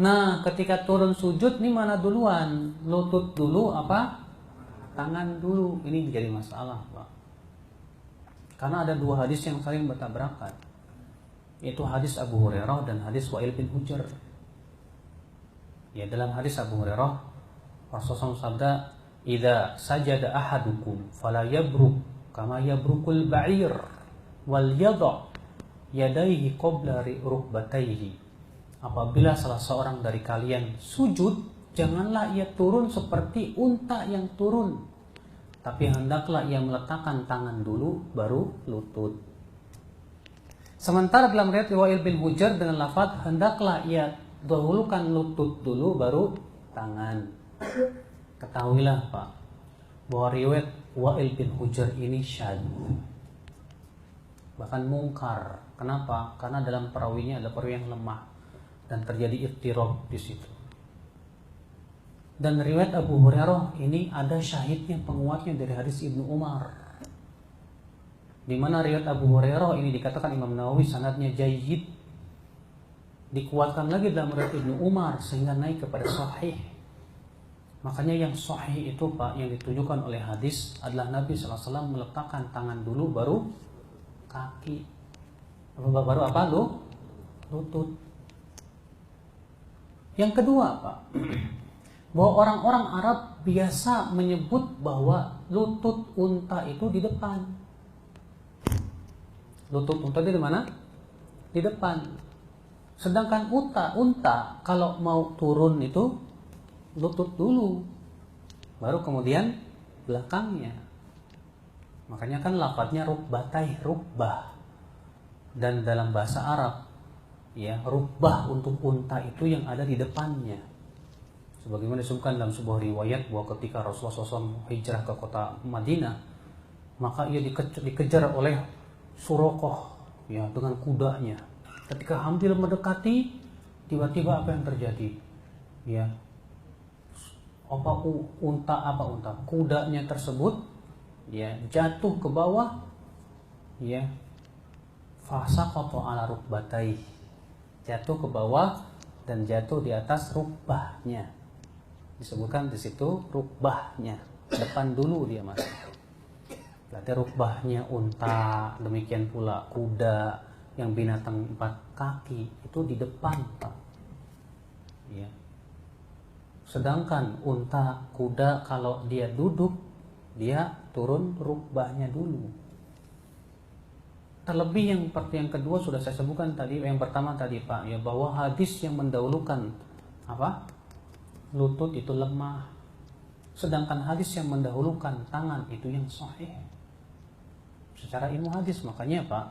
Nah, ketika turun sujud nih mana duluan? Lutut dulu apa? Tangan dulu. Ini jadi masalah, Pak. Karena ada dua hadis yang saling bertabrakan. Yaitu hadis Abu Hurairah dan hadis Wa'il bin Hujr. Ya, dalam hadis Abu Hurairah Rasulullah sabda, "Idza sajada ahadukum fala yabruk kama yabrukul ba'ir wal yadha yadayhi qabla rukbatayhi." Apabila salah seorang dari kalian sujud, janganlah ia turun seperti unta yang turun, tapi hendaklah ia meletakkan tangan dulu baru lutut. Sementara dalam riwayat Wa'il bin Hujr dengan lafaz hendaklah ia dahulukan lutut dulu baru tangan. Ketahuilah Pak, bahwa riwayat Wa'il bin Hujr ini syadz, bahkan mungkar. Kenapa? Karena dalam perawinya ada perawi yang lemah dan terjadi ittirab di situ. Dan riwayat Abu Hurairah ini ada syahidnya, penguatnya dari hadis Ibnu Umar, di mana riwayat Abu Hurairah ini dikatakan Imam Nawawi sanadnya jayyid, dikuatkan lagi dalam riwayat Ibnu Umar sehingga naik kepada sahih. Makanya yang sahih itu Pak, yang ditunjukkan oleh hadis adalah Nabi SAW meletakkan tangan dulu baru kaki, baru apa? Lutut. Yang kedua Pak, bahwa orang-orang Arab biasa menyebut bahwa lutut unta itu di depan. Lutut unta di mana? Di depan. Sedangkan unta kalau mau turun itu lutut dulu, baru kemudian belakangnya. Makanya kan lafadznya rukbatai, rukbah. Dan dalam bahasa Arab, ya, rukbah untuk unta itu yang ada di depannya. Sebagaimana disebutkan dalam sebuah riwayat bahwa ketika Rasulullah SAW hijrah ke kota Madinah, maka ia dikejar oleh Surokoh, ya, dengan kudanya. Ketika hampir mendekati, tiba-tiba apa yang terjadi? Ya, kudanya tersebut, ya, jatuh ke bawah, ya, fasaqata ala rukbatai, jatuh ke bawah dan jatuh di atas rukbahnya. Disebutkan di situ rukbahnya, depan dulu dia masuk. Berarti rukbahnya unta, demikian pula kuda yang binatang 4 kaki itu di depan Pak. Ya. Sedangkan unta, kuda kalau dia duduk, dia turun rukbahnya dulu. Terlebih yang kedua sudah saya sebutkan tadi, yang pertama tadi Pak, ya, bahwa hadis yang mendahulukan apa? Lutut itu lemah. Sedangkan hadis yang mendahulukan tangan itu yang sahih. Secara ilmu hadis, makanya Pak,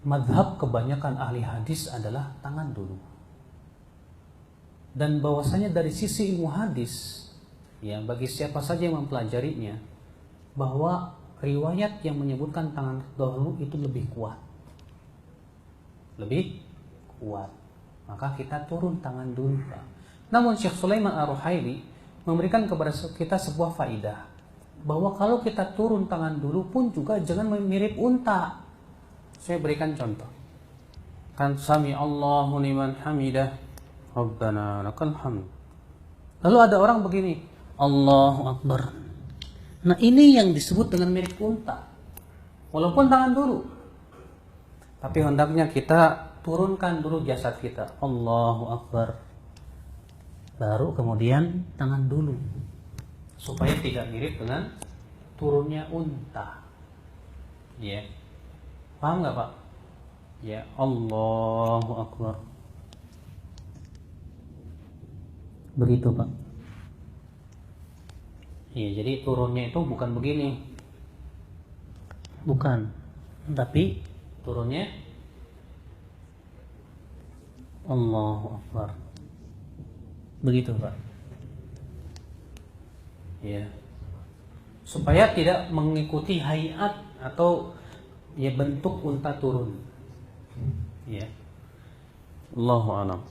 mazhab kebanyakan ahli hadis adalah tangan dulu. Dan bahwasanya dari sisi ilmu hadis, ya, bagi siapa saja yang mempelajarinya, bahwa riwayat yang menyebutkan tangan dahulu itu lebih kuat. Lebih kuat. Maka kita turun tangan dulu Pak. Namun Syekh Sulaiman Ar-Ruhaili memberikan kepada kita sebuah faidah, bahwa kalau kita turun tangan dulu pun juga jangan mirip unta. Saya berikan contoh. Kan sami Allahu liman hamidah, Rabbana lakal hamd. Lalu ada orang begini, Allahu Akbar. Nah, ini yang disebut dengan mirip unta. Walaupun tangan dulu, tapi hendaknya kita turunkan dulu jasad kita, Allahu Akbar, baru kemudian tangan dulu, supaya tidak mirip dengan turunnya unta. Ya, paham nggak Pak? Ya, Allahu Akbar, begitu Pak. Ya, jadi turunnya itu bukan begini, bukan, tapi turunnya Allahu Akbar, begitu Pak. Ya, supaya tidak mengikuti hayat atau, ya, bentuk unta turun. Ya, Allahu a'lam.